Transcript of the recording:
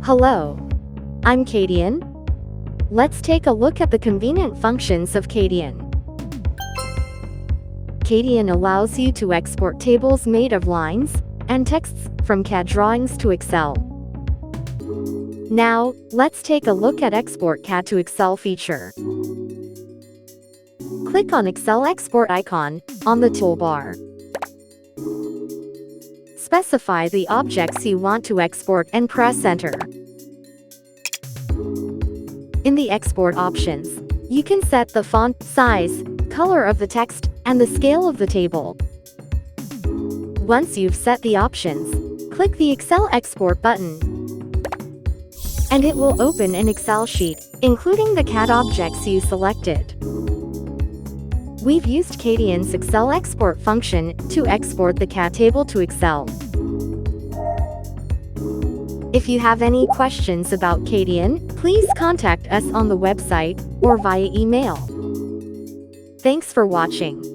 Hello, I'm CADian. Let's take a look at the convenient functions of CADian. CADian allows you to export tables made of lines and texts from CAD drawings to Excel. Now, let's take a look at Export CAD to Excel feature. Click on Excel Export icon on the toolbar. Specify the objects you want to export and press Enter. In the export options, you can set the font, size, color of the text, and the scale of the table. Once you've set the options, click the Excel Export button, and it will open an Excel sheet, including the CAD objects you selected. We've used CADian's Excel Export function to export the CAD table to Excel. If you have any questions about CADian, please contact us on the website or via email. Thanks for watching.